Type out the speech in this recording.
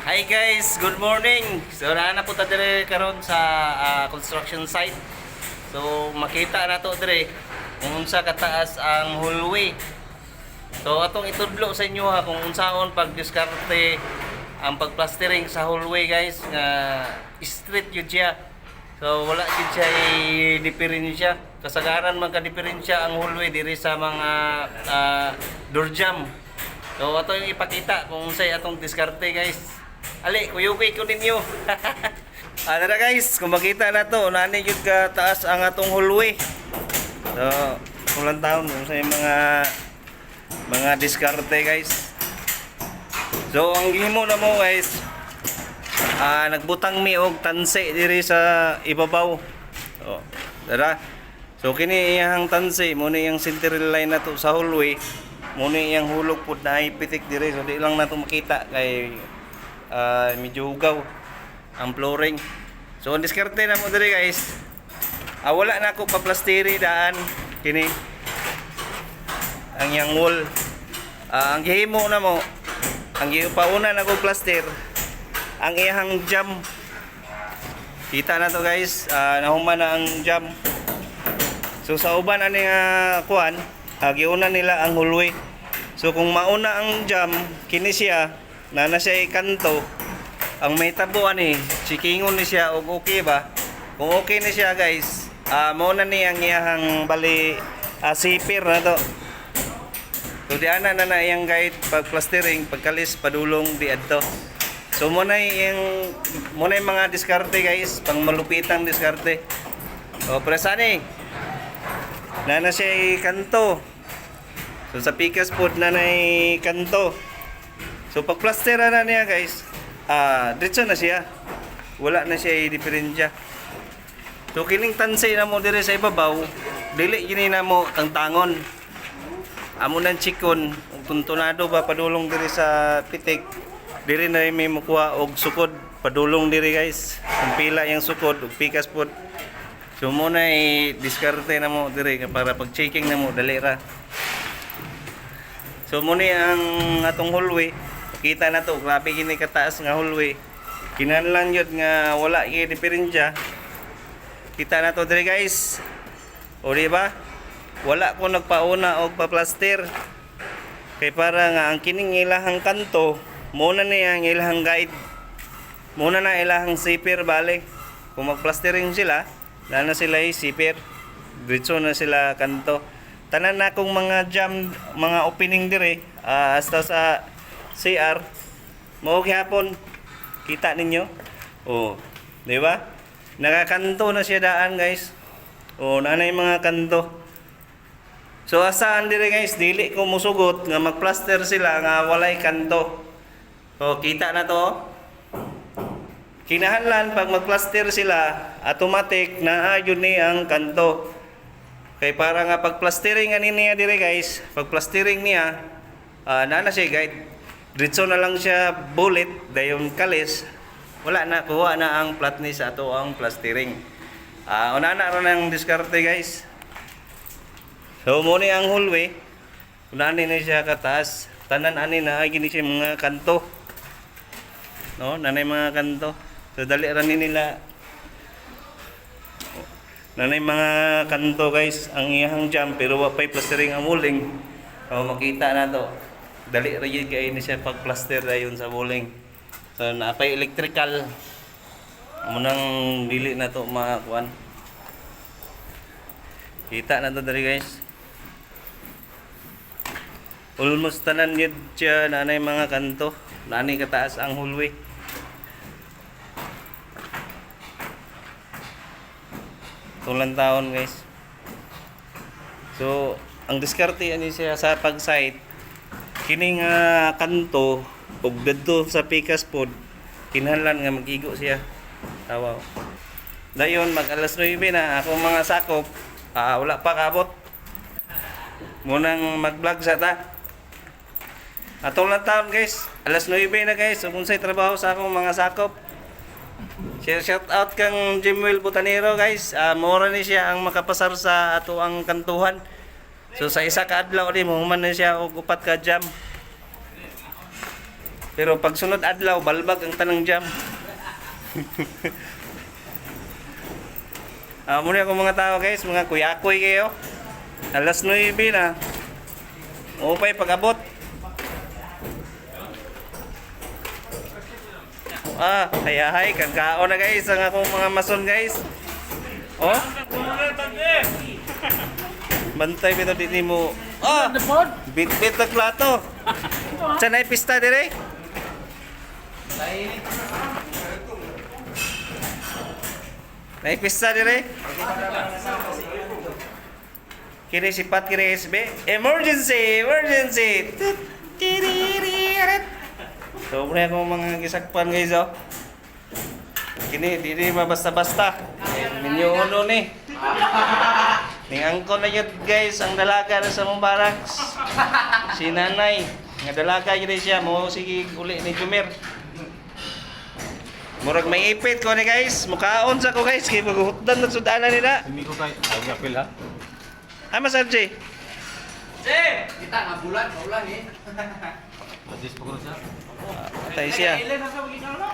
Hi guys, good morning. So na po ta dire karon sa construction site. So makita na to dire kung unsa kataas ang hallway. So atong itudlo sa inyo ha kung unsaon pagdiskarte ang pagplastering sa hallway guys nga straight yun siya. So wala gid siya diferensya. Kasagaran man ka diferensya ang hallway diri sa mga door jam. So ato yung ipakita kung unsay atong diskarte guys. Ali, kuyuki ko ninyo. Ano na guys, kung makita na to, nani yun ka taas ang atong hallway. So, kulang taon sa mga diskarte guys. So, ang gihimo na mo guys, nagbutang mi og tansi diri sa ibabaw. So, dara. So, kini iyang tansi, muna iyang central line na to sa hallway. Muna iyang hulog po na ipitik diri. So, di lang na to makita kay medyo hugaw ang flooring. So ang diskarte na mo diri guys, wala na ako paplastiri daan kini ang yang wall. Ang gihimo na mo, ang gipauna na ko plaster ang iyang jam. Kita na to guys, nahuman na ang jam. So sa uban ani nga kuan, giuna nila ang hallway. So kung mauna ang jam, kini siya na siya ikanto, ang may tabuan chikingon ni siya og okay ba? Kung okay na siya guys, mao na ni ang iyang bali sipir na to. So di ana na iyang guide pag plastering, pagkalis padulong di adto. So muna yung mga diskarte guys, pang malupitang diskarte. O presani na siya ikanto. So sa pikas pod na kanto. So pag plastera na niya guys, diretso na siya. Wala na siya diferensya. So kining tansay na mo dire sa ibabaw, dili gini na mo tangtangon. Amo nang chikon, tuntunado ba padulong dire sa pitik. Diri na may mukuha og sukod, padulong diri guys. Kung pila yang sukod og pikas pod. So mo na diskarte na mo dire para pag checking na mo dali ra. So mo ni ang atong hallway. Kita na to, grabe gini kataas nga hallway. Kinahanglan yun nga wala gyud diferensya. Kita na to dire guys. O di ba? Wala ko nagpauna og paplaster. Kay para nga ang kining ilahang kanto, muna niya ang ilahang guide. Muna na ilahang zipper balik. Kung magplastering sila, na sila zipper. Diretso na sila kanto. Tanan na kong mga jam, mga opening dire, hasta sa CR, mao gyapon kita ninyo. Oh, di ba? Nakakanto na siya daan, guys. Oh, nanay mga kanto. So asaan dire guys, dili ko musugot nga magplaster sila nga walay kanto. Oh, kita na to. Kinahanglan pag magplaster sila, automatic na ayun ni ang kanto. Kay para nga pagplastering ani niya dire guys, pagplastering niya, na siya guide. Diretso na lang siya bullet dayon kalis, wala na, kuha na ang flatness ato ang plastering. Una na ron ang diskarte guys. So muna ang hallway, kunani na siya kataas, tanan ani na gini siya mga kanto. No, nanay mga kanto. So dali ra ni nila. Nanay mga kanto guys, ang iyang jam pero wa pay plastering ang muling. Makita na to. Dali ra gyud kay ni siya pagplaster dayon sa buling. So napay electrical. Munang dili na to makuan. Kita na to dali guys. Almost tanan gyud siya nanay mga kanto. Nani kataas ang hallway. Tulang taon guys. So ang diskarte ani siya sa pag-site. Kining kanto ug didto sa pikas pod, kinahanglan nga magigo siya. Tawa. Dayon mag alas 9 na ako mga sakop, wala pa kabot. Munang mag-vlog sa ta. Atong lang taon guys, alas 9 na guys, unsay trabaho sa akong mga sakop. Shout out kang Jimwell Butanero guys. Mura ni siya ang makapasar sa ato ang kantuhan. So sa isa ka adlaw ni mo man na siya og upat ka jam. Pero pag sunod adlaw, balbag ang tanang jam. Muna ako mga tao guys, mga kuyakoy kayo. Alas 9 na. Upay pag-abot. Hay kagkaon na guys ang akong mga mason guys. Oh. Bantay bitaw di mo. Bit-bit na plato. Sanay pista dire. Nay pista dire. Kini sipat kini SB. Emergency. So, muna akong mga gisakpan guys, oh. Kini, di mabasta-basta. Minyo uno ni. Ningangko na yun guys, ang dalaga na sa mong barracks. Si nanay. Nga dalaga yun siya, mo sige uli ni Jumer. Murag may ipit ko ni guys. Mukaon sa ko guys, kaya maghutdan na sudanan nila. Hindi ko kay apil ha. Mas RJ. Kita nga bulan, maulan eh. Adjust pa ko siya. Patay siya. Ilan na sa mga